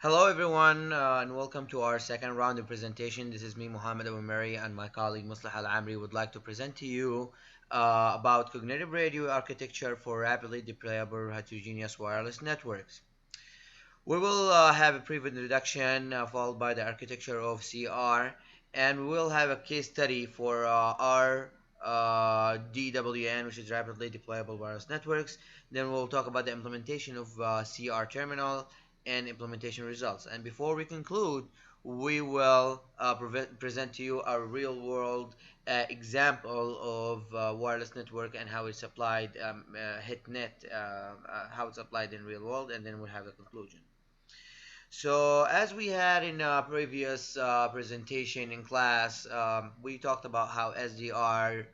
Hello everyone and welcome to our second round of presentation. This is me, Mohammad and my colleague Muslih Alamri would like to present to you about cognitive radio architecture for rapidly deployable heterogeneous wireless networks. We will have a brief introduction followed by the architecture of CR, and we will have a case study for our DWN, which is rapidly deployable wireless networks. Then we'll talk about the implementation of CR terminal and implementation results. And before we conclude, we will present to you a real-world example of wireless network and how it's applied, HetNet, how it's applied in real world, and then we'll have a conclusion. So as we had in a previous presentation in class, we talked about how CR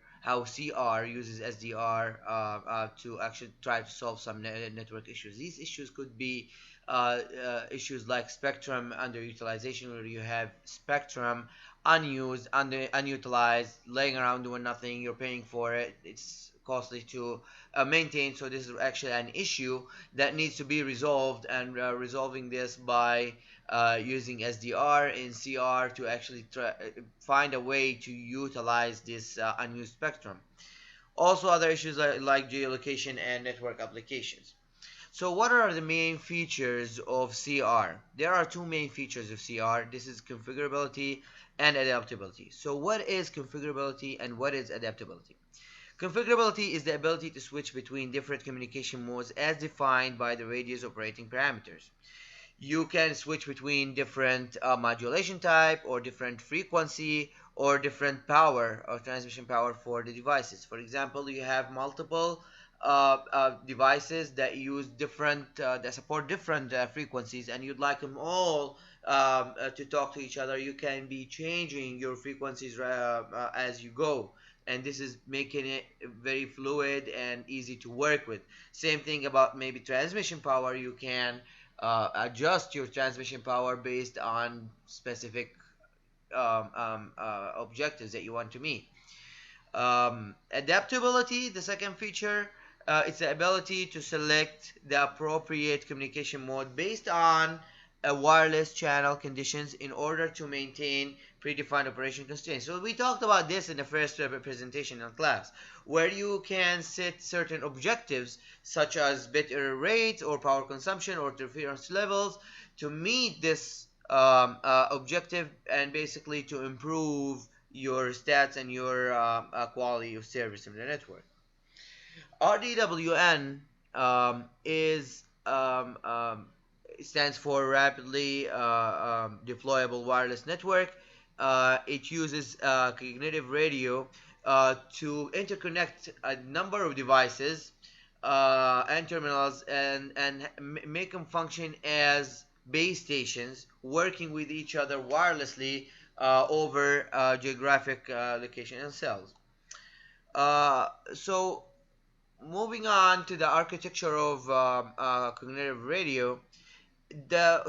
uses SDR to actually try to solve some network issues. These issues could be issues like spectrum underutilization, where you have spectrum unused, unutilized, laying around doing nothing. You're paying for it. It's costly to maintain. So this is actually an issue that needs to be resolved, and resolving this by using SDR and CR to actually find a way to utilize this unused spectrum. Also, other issues like geolocation and network applications. So what are the main features of CR? There are two main features of CR. This is configurability and adaptability. So what is configurability and what is adaptability? Configurability is the ability to switch between different communication modes as defined by the radio's operating parameters. You can switch between different modulation type or different frequency or different power or transmission power for the devices. For example, you have multiple devices that use different that support different frequencies, and you'd like them all to talk to each other. You can be changing your frequencies as you go, and this is making it very fluid and easy to work with. Same thing about maybe transmission power. You can adjust your transmission power based on specific objectives that you want to meet. Adaptability, the second feature, it's the ability to select the appropriate communication mode based on wireless channel conditions in order to maintain predefined operation constraints. So we talked about this in the first presentation in class, where you can set certain objectives such as bit error rate or power consumption or interference levels to meet this objective, and basically to improve your stats and your quality of service in the network. RDWN is stands for Rapidly Deployable Wireless Network. It uses cognitive radio to interconnect a number of devices and terminals, and make them function as base stations working with each other wirelessly over geographic location and cells. So moving on to the architecture of cognitive radio, what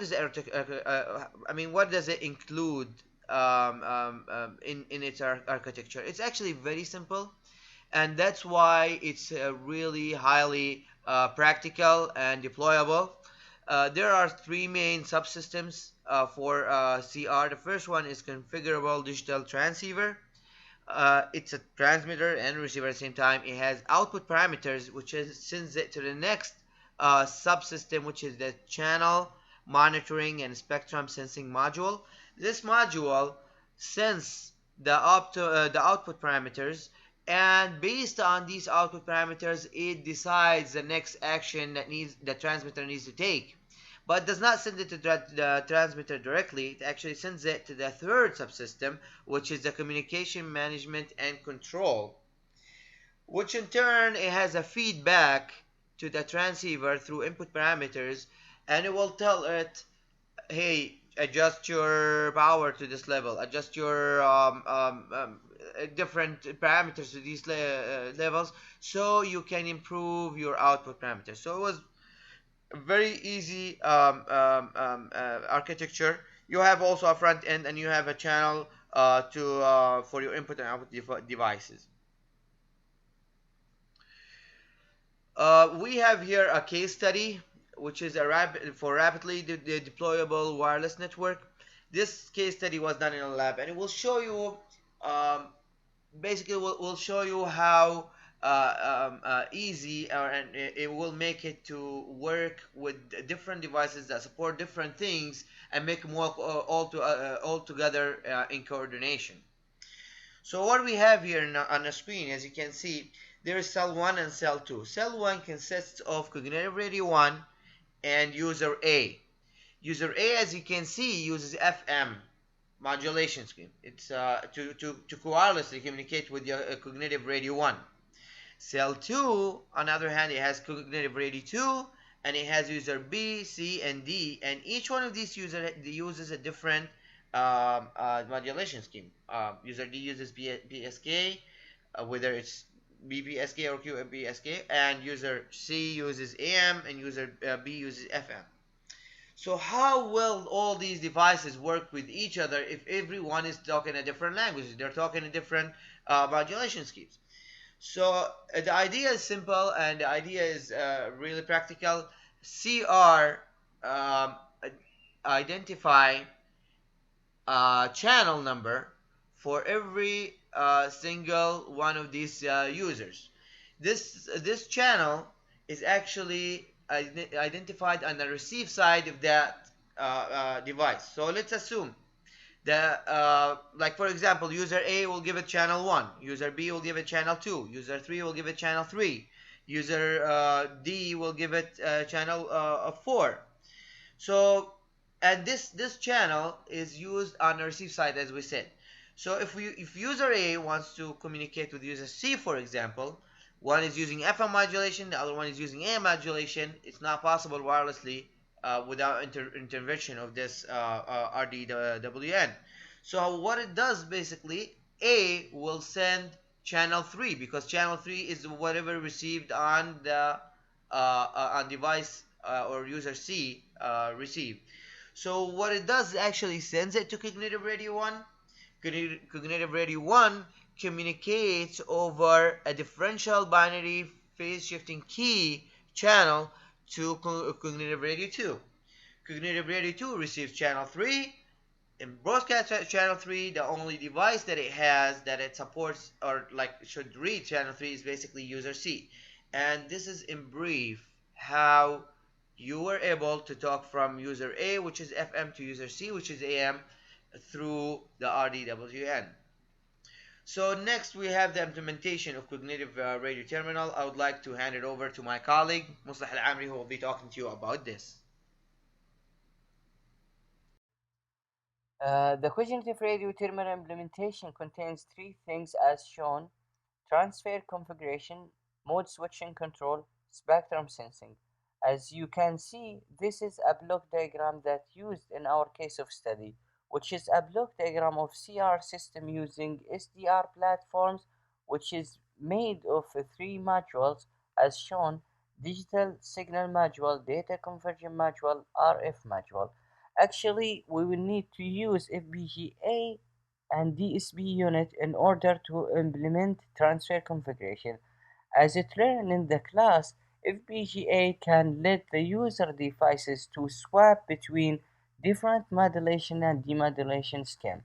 is the what does it include in its architecture? It's actually very simple, and that's why it's really highly practical and deployable. There are three main subsystems for CR. The first one is configurable digital transceiver. It's a transmitter and receiver at the same time. It has output parameters, which sends it to the next subsystem, which is the channel monitoring and spectrum sensing module. This module sends the output parameters, and based on these output parameters, it decides the next action that the transmitter needs to take, but does not send it to the transmitter directly. It actually sends it to the third subsystem, which is the communication management and control, which in turn it has a feedback to the transceiver through input parameters, and it will tell it, hey, adjust your power to this level, adjust your different parameters to these levels, so you can improve your output parameters. So it was a very easy architecture. You have also a front end, and you have a channel for your input and output devices. We have here a case study which is for rapidly deployable wireless network. This case study was done in a lab, and it will show you um, basically will show you how easy and it will make it to work with different devices that support different things and make them work all together in coordination. So what we have here on the screen, as you can see, there is cell 1 and cell 2. Cell 1 consists of cognitive radio 1 and user A. User A, as you can see, uses FM modulation scheme. It's to wirelessly communicate with your cognitive radio 1. Cell 2, on the other hand, it has cognitive radio 2, and it has user B, C, and D, and each one of these uses a different modulation scheme. User D uses BSK, whether it's BPSK or QBSK, and user C uses AM, and user B uses FM. So how will all these devices work with each other if everyone is talking a different language? They're talking a different modulation schemes. So the idea is simple, and the idea is really practical. CR identify channel number for every single one of these users. This channel is actually identified on the receive side of that device. So let's assume that, like for example, user A will give it channel 1, user B will give it channel 2, user 3 will give it channel 3, user D will give it channel 4. So, and this channel is used on the receive side, as we said. So if user A wants to communicate with user C, for example, one is using FM modulation, the other one is using AM modulation. It's not possible wirelessly without intervention of this RDWN. So what it does basically, A will send channel 3, because channel 3 is whatever received on the on device or user C receive. So what it does actually sends it to cognitive radio 1. Cognitive radio 1 communicates over a differential binary phase shifting key channel to cognitive radio 2. Cognitive radio 2 receives channel 3. In broadcast channel 3, the only device that it has that it supports or like should read channel 3 is basically user C. And this is in brief how you were able to talk from user A, which is FM, to user C, which is AM, through the RDWN. So next we have the implementation of cognitive radio terminal. I would like to hand it over to my colleague Muslih Alamri, who will be talking to you about this. The cognitive radio terminal implementation contains three things as shown: transfer configuration, mode switching control, spectrum sensing. As you can see, this is a block diagram that used in our case of study, which is a block diagram of CR system using SDR platforms, which is made of three modules as shown: digital signal module, data conversion module, RF module. Actually, we will need to use FPGA and DSP unit in order to implement transfer configuration. As it learned in the class, FPGA can let the user devices to swap between different modulation and demodulation scheme.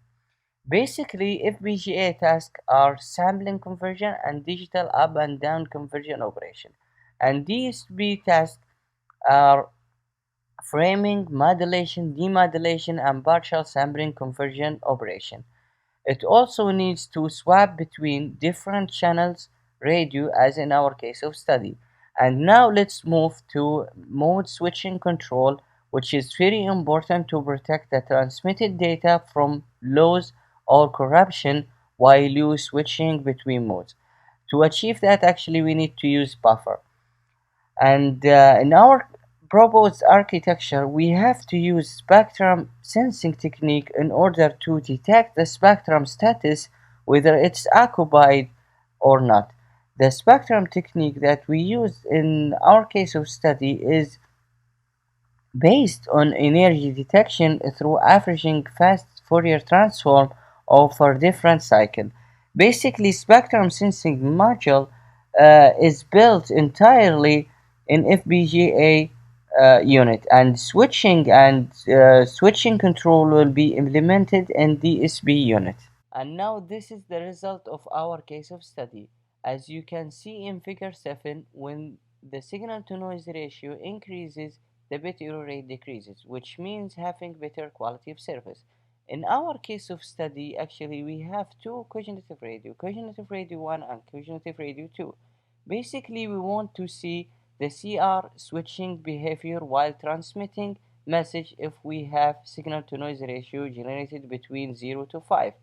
Basically, FPGA tasks are sampling conversion and digital up and down conversion operation, and DSP tasks are framing, modulation, demodulation, and partial sampling conversion operation. It also needs to swap between different channels radio as in our case of study. And now let's move to mode switching control, which is very important to protect the transmitted data from loss or corruption while you switching between modes. To achieve that, actually we need to use buffer. And in our proposed architecture, we have to use spectrum sensing technique in order to detect the spectrum status, whether it's occupied or not. The spectrum technique that we use in our case of study is based on energy detection through averaging fast Fourier transform over different cycles. Basically, spectrum sensing module is built entirely in FPGA unit, and switching control will be implemented in DSP unit. And now this is the result of our case of study. As you can see in figure 7, when the signal to noise ratio increases, the bit error rate decreases, which means having better quality of service. In our case of study, actually we have two cognitive radio 1 and cognitive radio 2. Basically, we want to see the CR switching behavior while transmitting message if we have signal to noise ratio generated between 0 to 5.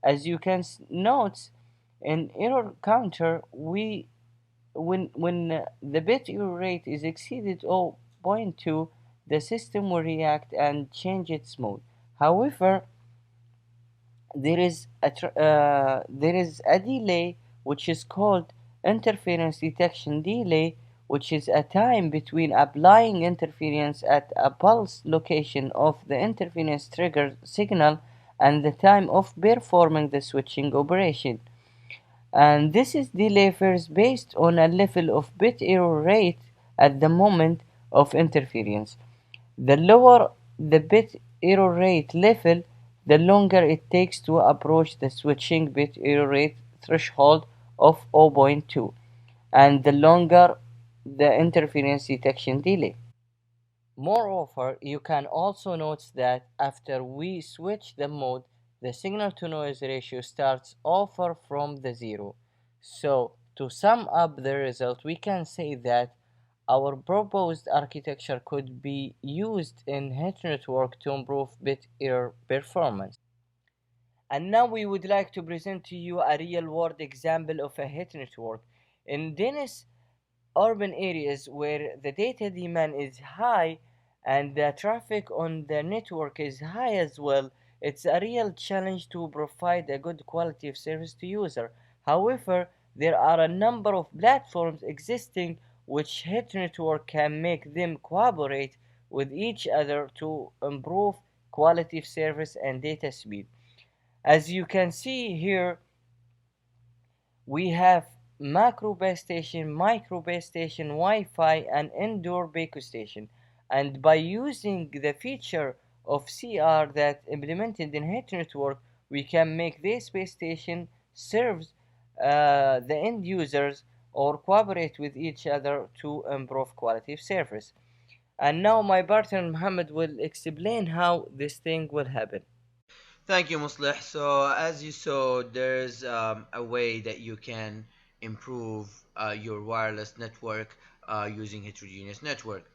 As you can note in error counter, we when the bit error rate is exceeded 0.2, the system will react and change its mode. However, there is a delay which is called interference detection delay, which is a time between applying interference at a pulse location of the interference trigger signal and the time of performing the switching operation. And this is delay varies based on a level of bit error rate at the moment of interference. The lower the bit error rate level, the longer it takes to approach the switching bit error rate threshold of 0.2, and the longer the interference detection delay. Moreover, you can also notice that after we switch the mode, the signal to noise ratio starts over from the zero. So, to sum up the result, we can say that our proposed architecture could be used in H network to improve bit error performance. And now we would like to present to you a real world example of a H network. In dense urban areas where the data demand is high and the traffic on the network is high as well, it's a real challenge to provide a good quality of service to user. However, there are a number of platforms existing which Hit Network can make them cooperate with each other to improve quality of service and data speed. As you can see here, we have macro base station, micro base station, Wi-Fi, and indoor base station. And by using the feature of CR that implemented in H network, we can make this base station serves the end users or cooperate with each other to improve quality of service. And now my partner Muhammad will explain how this thing will happen. Thank you, Muslih. So, as you saw, there's a way that you can improve your wireless network using heterogeneous network.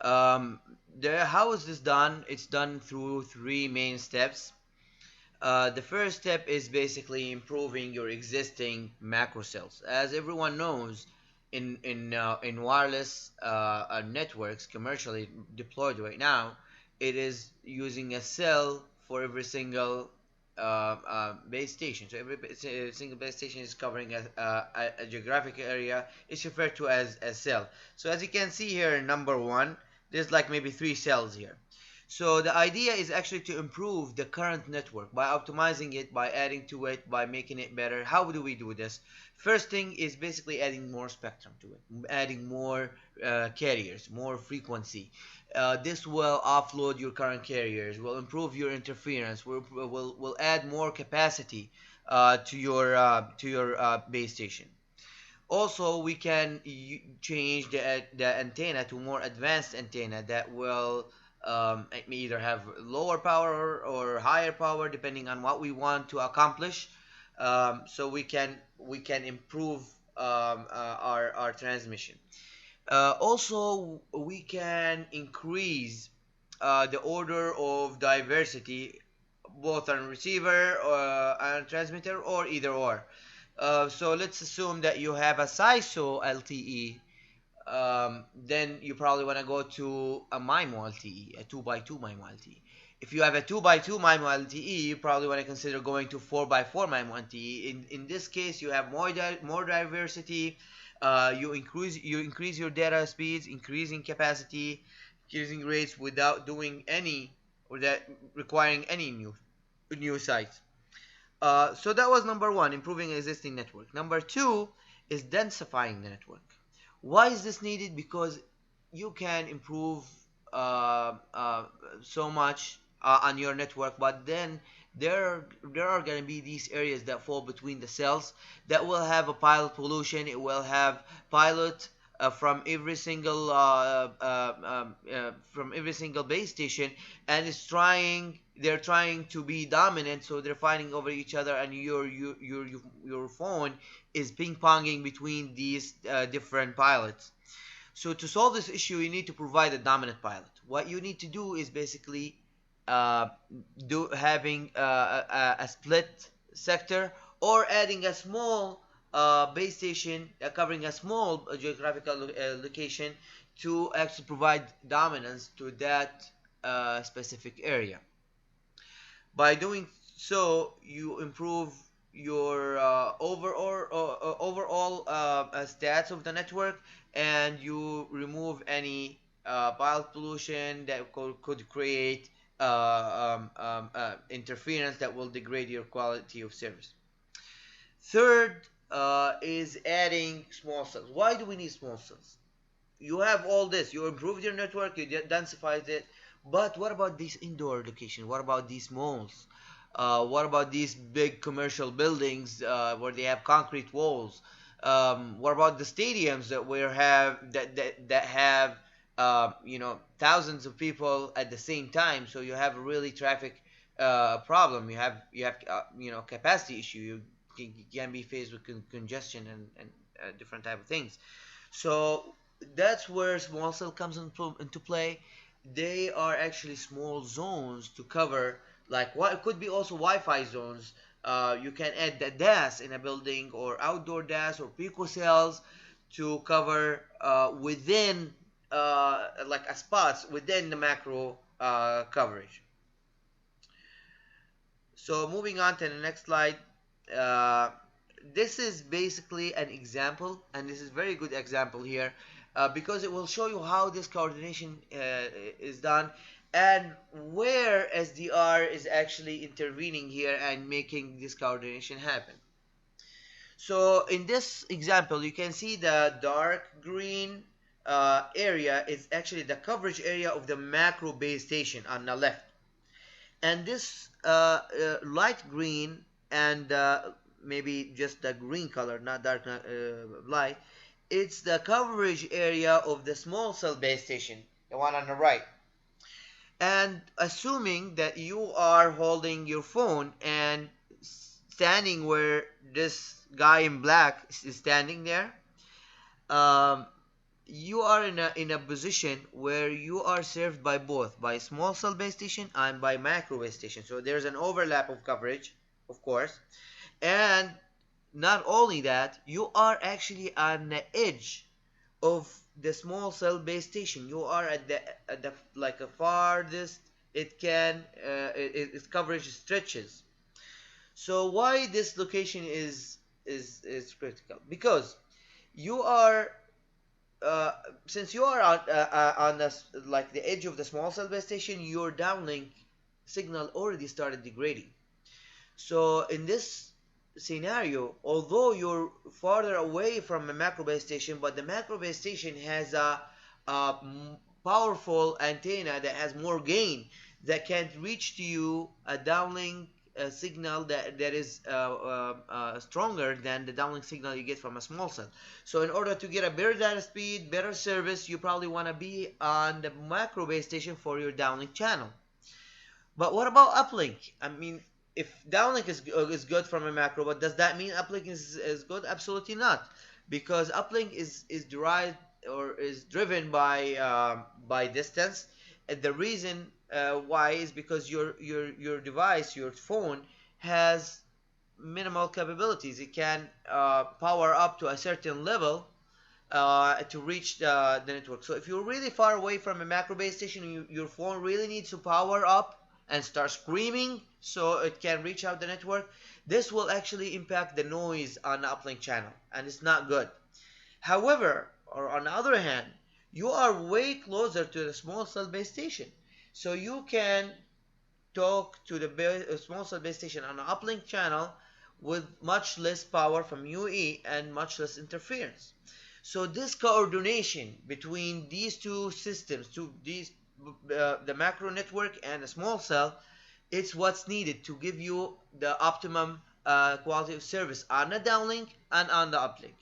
Um, how is this done? It's done through three main steps. The first step is basically improving your existing macro cells. As everyone knows, in wireless networks commercially deployed right now, it is using a cell for every single base station. So every single base station is covering a geographic area. It's referred to as a cell. So as you can see here in number one, there's like maybe three cells here. So the idea is actually to improve the current network by optimizing it, by adding to it, by making it better. How do we do this? First thing is basically adding more spectrum to it, adding more carriers, more frequency. This will offload your current carriers, will improve your interference, will add more capacity to your base station. Also, we can change the antenna to more advanced antenna that will either have lower power or higher power depending on what we want to accomplish. So we can improve our transmission. Also, we can increase the order of diversity both on receiver and transmitter, or either or. So let's assume that you have a SISO LTE, then you probably want to go to a MIMO LTE, a 2 by 2 MIMO LTE. If you have a 2 by 2 MIMO LTE, you probably want to consider going to 4 by 4 MIMO LTE. In this case, you have more diversity. You increase your data speeds, increasing capacity, increasing rates without doing any or that requiring any new sites. So that was number one, improving existing network. Number two is densifying the network. Why is this needed? Because you can improve so much on your network, but then there are going to be these areas that fall between the cells that will have a pilot pollution. It will have pilot from every single base station, and they're trying to be dominant, so they're fighting over each other, and your phone is ping ponging between these different pilots. So to solve this issue, you need to provide a dominant pilot. What you need to do is basically uh, do having a split sector, or adding a small base station covering a small geographical location to actually provide dominance to that specific area. By doing so, you improve your overall stats of the network, and you remove any pilot pollution that could create interference that will degrade your quality of service. Third is adding small cells. Why do we need small cells? You have all this, you improved your network, you densified it, but what about these indoor locations? What about these malls? What about these big commercial buildings where they have concrete walls? What about the stadiums that have thousands of people at the same time? So you have a really traffic problem. You have capacity issue. You can be faced with congestion and different type of things. So that's where small cell comes into play. They are actually small zones to cover, like what it could be also Wi-Fi zones. You can add the DAS in a building, or outdoor DAS or pico cells to cover within like a spots within the macro coverage. So moving on to the next slide. Uh, this is basically an example, and this is very good example here, because it will show you how this coordination is done, and where SDR is actually intervening here and making this coordination happen. So in this example, you can see the dark green area is actually the coverage area of the macro base station on the left, and this light green and maybe just the green color, not dark, light, it's the coverage area of the small cell base station, the one on the right. And assuming that you are holding your phone and standing where this guy in black is standing there, um, you are in a position where you are served by both, by small cell base station and by macro base station. So there's an overlap of coverage, of course. And not only that, you are actually on the edge of the small cell base station. You are at the like a farthest it can its coverage stretches. So why this location is critical? Because you are uh, since you are on the like the edge of the small cell base station, your downlink signal already started degrading. So in this scenario, although you're farther away from a macro base station, but the macro base station has a powerful antenna that has more gain, that can reach to you a downlink signal that is stronger than the downlink signal you get from a small cell. So in order to get a better data speed, better service, you probably want to be on the macro base station for your downlink channel. But what about uplink? I mean, if downlink is good from a macro, but does that mean uplink is good? Absolutely not, because uplink is derived or is driven by distance. And the reason why is because your device, your phone, has minimal capabilities. It can power up to a certain level to reach the network. So if you're really far away from a macro base station, your phone really needs to power up and start screaming so it can reach out the network. This will actually impact the noise on the uplink channel, and it's not good. However, or on the other hand, you are way closer to the small cell base station, so you can talk to the small cell base station on an uplink channel with much less power from UE and much less interference. So this coordination between these two systems, the macro network and the small cell, it's what's needed to give you the optimum quality of service on the downlink and on the uplink.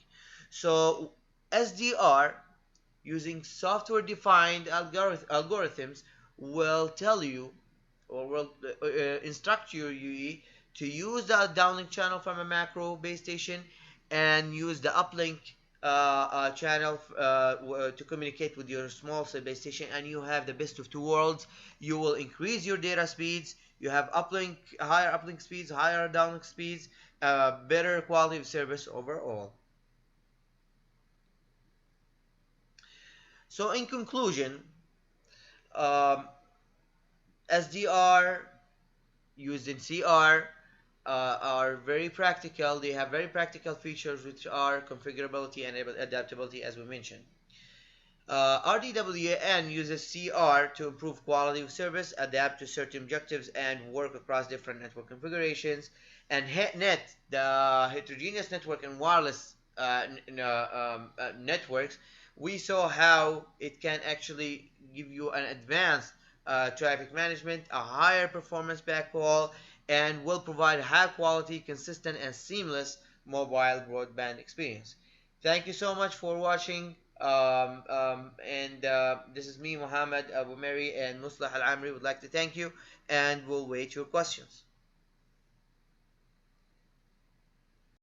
So SDR using software defined algorithms will tell you or will instruct your UE to use the downlink channel from a macro base station and use the uplink channel to communicate with your small cell base station, and you have the best of two worlds. You will increase your data speeds. You have higher uplink speeds, higher downlink speeds, better quality of service overall. So in conclusion, um, SDR used in CR are very practical. They have very practical features which are configurability and adaptability, as we mentioned. RDWAN uses CR to improve quality of service, adapt to certain objectives, and work across different network configurations. And HetNet, the heterogeneous network and wireless networks, we saw how it can actually give you an advanced traffic management, a higher performance backhaul, and will provide high quality, consistent, and seamless mobile broadband experience. Thank you so much for watching. And this is me, Muhammad Abu Mary, and Muslih Al Amri would like to thank you, and we'll wait your questions.